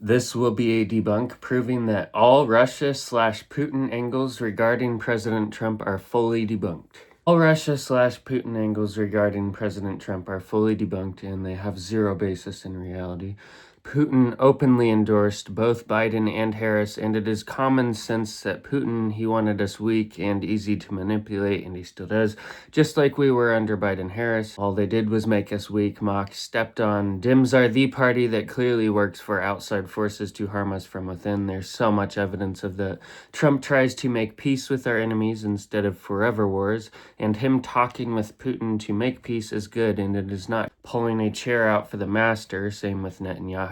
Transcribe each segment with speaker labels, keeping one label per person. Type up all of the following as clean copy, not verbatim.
Speaker 1: This will be a debunk proving that all Russia/Putin angles regarding President Trump are fully debunked. All Russia/Putin angles regarding President Trump are fully debunked, and they have zero basis in reality. Putin openly endorsed both Biden and Harris, and it is common sense that Putin, he wanted us weak and easy to manipulate, and he still does, just like we were under Biden-Harris. All they did was make us weak, mock, stepped on. Dems are the party that clearly works for outside forces to harm us from within. There's so much evidence of that. Trump tries to make peace with our enemies instead of forever wars, and him talking with Putin to make peace is good, and it is not pulling a chair out for the master. Same with Netanyahu.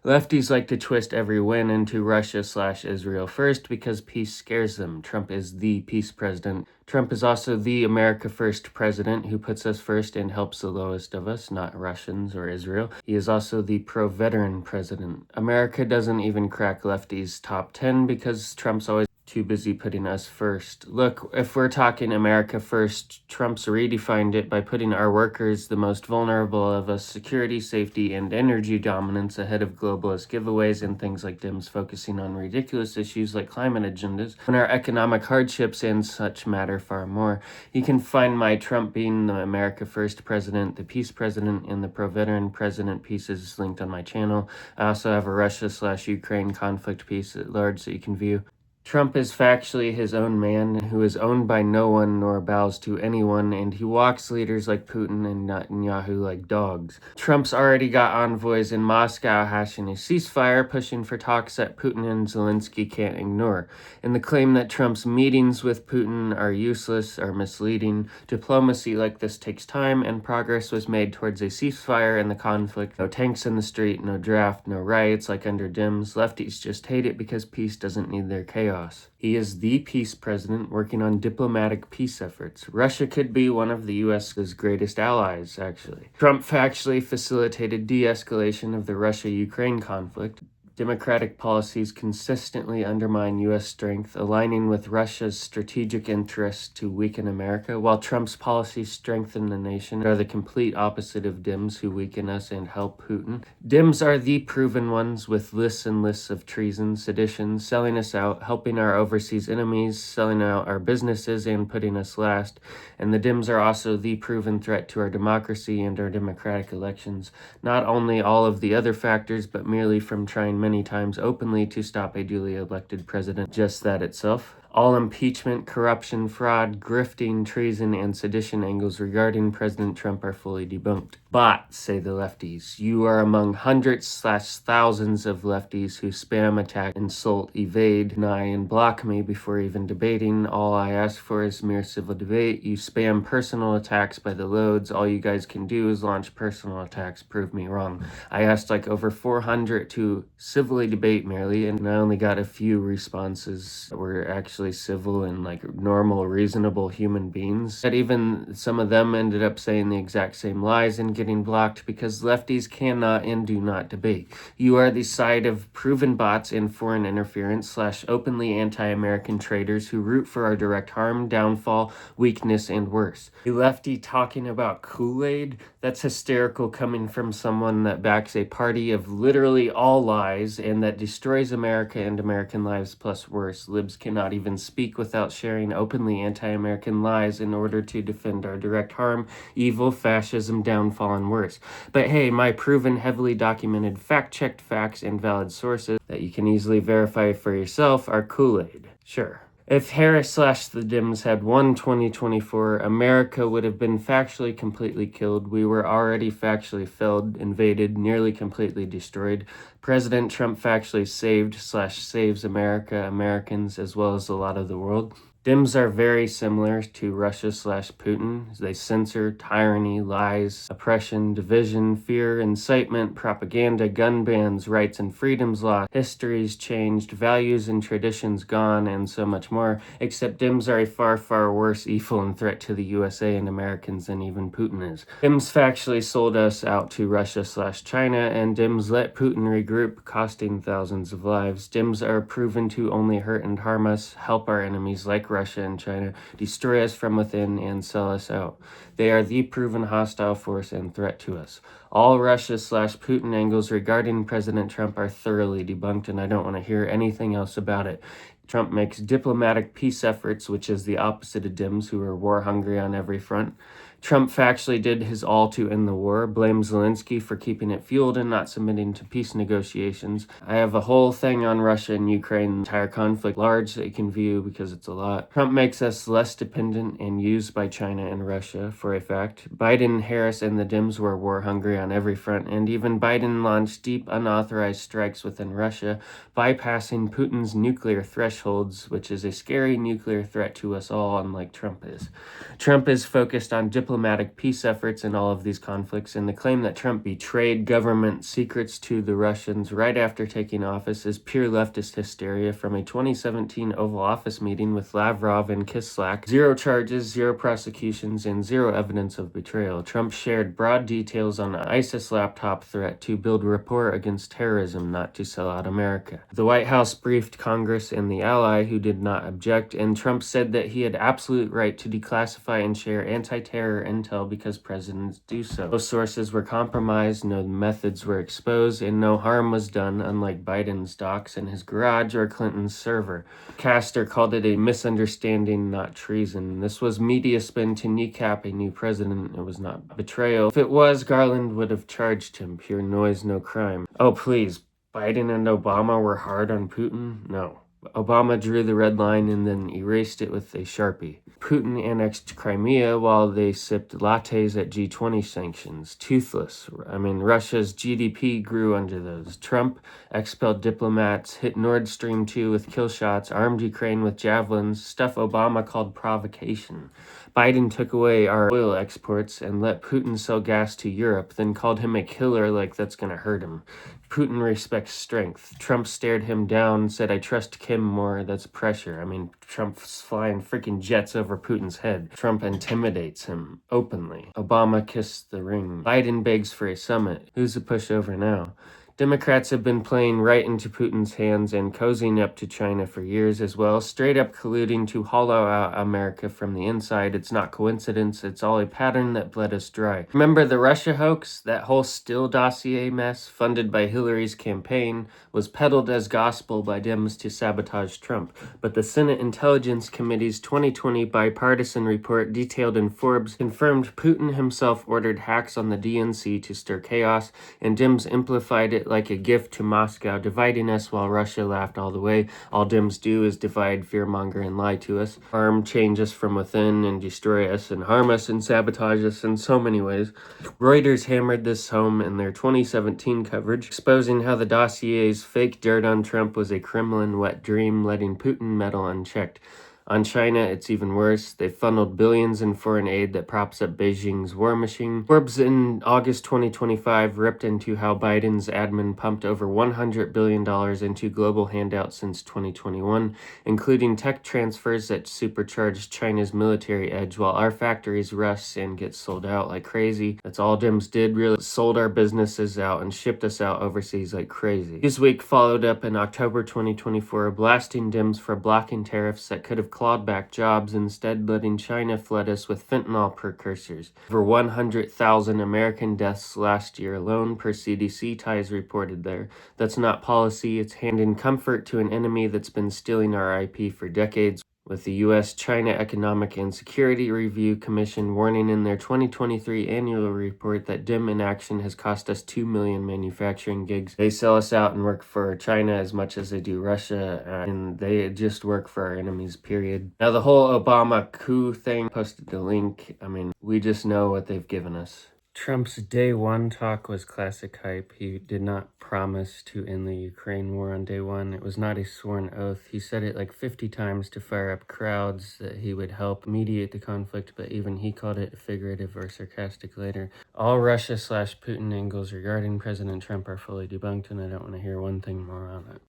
Speaker 1: Lefties like to twist every win into Russia/Israel first because peace scares them. Trump is the peace president. Trump is also the America First president who puts us first and helps the lowest of us, not Russians or Israel. He is also the pro-veteran president. America doesn't even crack lefties' top 10 because Trump's always too busy putting us first. Look, if we're talking America first, Trump's redefined it by putting our workers, the most vulnerable of us, security, safety, and energy dominance ahead of globalist giveaways and things like Dems focusing on ridiculous issues like climate agendas, when our economic hardships and such matter far more. You can find my Trump being the America First president, the peace president, and the pro-veteran president pieces linked on my channel. I also have a Russia/Ukraine conflict piece at large that you can view. Trump is factually his own man who is owned by no one nor bows to anyone, and he walks leaders like Putin and Netanyahu like dogs. Trump's already got envoys in Moscow hashing a ceasefire, pushing for talks that Putin and Zelensky can't ignore. And the claim that Trump's meetings with Putin are useless are misleading. Diplomacy like this takes time, and progress was made towards a ceasefire in the conflict. No tanks in the street, no draft, no riots like under Dems. Lefties just hate it because peace doesn't need their chaos. He is the peace president working on diplomatic peace efforts. Russia could be one of the U.S.'s greatest allies, actually. Trump factually facilitated de-escalation of the Russia-Ukraine conflict. Democratic policies consistently undermine U.S. strength, aligning with Russia's strategic interests to weaken America, while Trump's policies strengthen the nation are the complete opposite of Dems, who weaken us and help Putin. Dems are the proven ones, with lists and lists of treason, sedition, selling us out, helping our overseas enemies, selling out our businesses, and putting us last. And the Dems are also the proven threat to our democracy and our democratic elections. Not only all of the other factors, but merely from trying many times openly to stop a duly elected president. Just that itself. All impeachment, corruption, fraud, grifting, treason, and sedition angles regarding President Trump are fully debunked. But, say the lefties, you are among hundreds/thousands of lefties who spam, attack, insult, evade, deny, and block me before even debating. All I ask for is mere civil debate. You spam personal attacks by the loads. All you guys can do is launch personal attacks. Prove me wrong. I asked like over 400 to civilly debate merely, and I only got a few responses that were actually civil and like normal, reasonable human beings. That even some of them ended up saying the exact same lies and getting blocked because lefties cannot and do not debate. You are the side of proven bots and foreign interference/openly anti-American traitors who root for our direct harm, downfall, weakness, and worse. A lefty talking about Kool-Aid? That's hysterical coming from someone that backs a party of literally all lies and that destroys America and American lives plus worse. Libs cannot even speak without sharing openly anti-American lies in order to defend our direct harm, evil, fascism, downfall, and worse. But hey, my proven, heavily documented, fact-checked facts and valid sources that you can easily verify for yourself are Kool-Aid. Sure. If Harris/the Dems had won 2024, America would have been factually completely killed. We were already factually felled, invaded, nearly completely destroyed. President Trump factually saved/saves America, Americans, as well as a lot of the world. Dems are very similar to Russia/Putin. They censor tyranny, lies, oppression, division, fear, incitement, propaganda, gun bans, rights and freedoms lost, histories changed, values and traditions gone, and so much more. Except Dems are a far, far worse evil and threat to the USA and Americans than even Putin is. Dems factually sold us out to Russia/China, and Dems let Putin regroup, costing thousands of lives. Dems are proven to only hurt and harm us, help our enemies like Russia and China, destroy us from within, and sell us out. They are the proven hostile force and threat to us. All Russia/Putin angles regarding President Trump are thoroughly debunked, and I don't want to hear anything else about it. Trump makes diplomatic peace efforts, which is the opposite of Dems, who are war-hungry on every front. Trump factually did his all to end the war, blames Zelensky for keeping it fueled and not submitting to peace negotiations. I have a whole thing on Russia and Ukraine, the entire conflict, large that you can view because it's a lot. Trump makes us less dependent and used by China and Russia, for a fact. Biden, Harris, and the Dems were war-hungry on every front, and even Biden launched deep unauthorized strikes within Russia, bypassing Putin's nuclear thresholds, which is a scary nuclear threat to us all, unlike Trump is. Trump is focused on diplomatic peace efforts in all of these conflicts, and the claim that Trump betrayed government secrets to the Russians right after taking office is pure leftist hysteria from a 2017 Oval Office meeting with Lavrov and Kislyak. Zero charges, zero prosecutions, and zero evidence of betrayal. Trump shared broad details on the ISIS laptop threat to build rapport against terrorism, not to sell out America. The White House briefed Congress and the ally, who did not object, and Trump said that he had absolute right to declassify and share anti-terror intel because presidents do so. No sources were compromised, no methods were exposed, and no harm was done, unlike Biden's docs in his garage or Clinton's server. Castor called it a misunderstanding, not treason. This was media spin to kneecap a new president. It was not betrayal. If it was, Garland would have charged him. Pure noise, no crime. Oh, please. Biden and Obama were hard on Putin? No. Obama drew the red line and then erased it with a Sharpie. Putin annexed Crimea while they sipped lattes at G20 sanctions. Toothless. Russia's GDP grew under those. Trump expelled diplomats, hit Nord Stream 2 with kill shots, armed Ukraine with javelins, stuff Obama called provocation. Biden took away our oil exports and let Putin sell gas to Europe, then called him a killer like that's gonna hurt him. Putin respects strength. Trump stared him down, said, I trust Kim more. That's pressure. Trump's flying freaking jets over Putin's head. Trump intimidates him openly. Obama kissed the ring. Biden begs for a summit. Who's the pushover now? Democrats have been playing right into Putin's hands and cozying up to China for years as well, straight up colluding to hollow out America from the inside. It's not coincidence, it's all a pattern that bled us dry. Remember the Russia hoax? That whole Steele dossier mess, funded by Hillary's campaign, was peddled as gospel by Dems to sabotage Trump. But the Senate Intelligence Committee's 2020 bipartisan report detailed in Forbes confirmed Putin himself ordered hacks on the DNC to stir chaos, and Dems amplified it like a gift to Moscow, dividing us while Russia laughed all the way. All Dems do is divide, fearmonger, and lie to us. Harm, change us from within, and destroy us, and harm us, and sabotage us in so many ways. Reuters hammered this home in their 2017 coverage, exposing how the dossier's fake dirt on Trump was a Kremlin wet dream, letting Putin meddle unchecked. On China, it's even worse. They funneled billions in foreign aid that props up Beijing's war machine. Forbes in August 2025 ripped into how Biden's admin pumped over $100 billion into global handouts since 2021, including tech transfers that supercharged China's military edge while our factories rust and get sold out like crazy. That's all Dems did, really. Sold our businesses out and shipped us out overseas like crazy. Newsweek followed up in October 2024, blasting Dems for blocking tariffs that could have clawed back jobs, instead letting China flood us with fentanyl precursors. Over 100,000 American deaths last year alone, per CDC ties reported there. That's not policy, it's handing comfort to an enemy that's been stealing our IP for decades, with the U.S.-China Economic and Security Review Commission warning in their 2023 annual report that Dem inaction has cost us 2 million manufacturing gigs. They sell us out and work for China as much as they do Russia, and they just work for our enemies, period. Now, the whole Obama coup thing, posted the link. We just know what they've given us. Trump's day one talk was classic hype. He did not promise to end the Ukraine war on day one. It was not a sworn oath. He said it like 50 times to fire up crowds that he would help mediate the conflict, but even he called it figurative or sarcastic later. All Russia/Putin angles regarding President Trump are fully debunked, and I don't want to hear one thing more on it.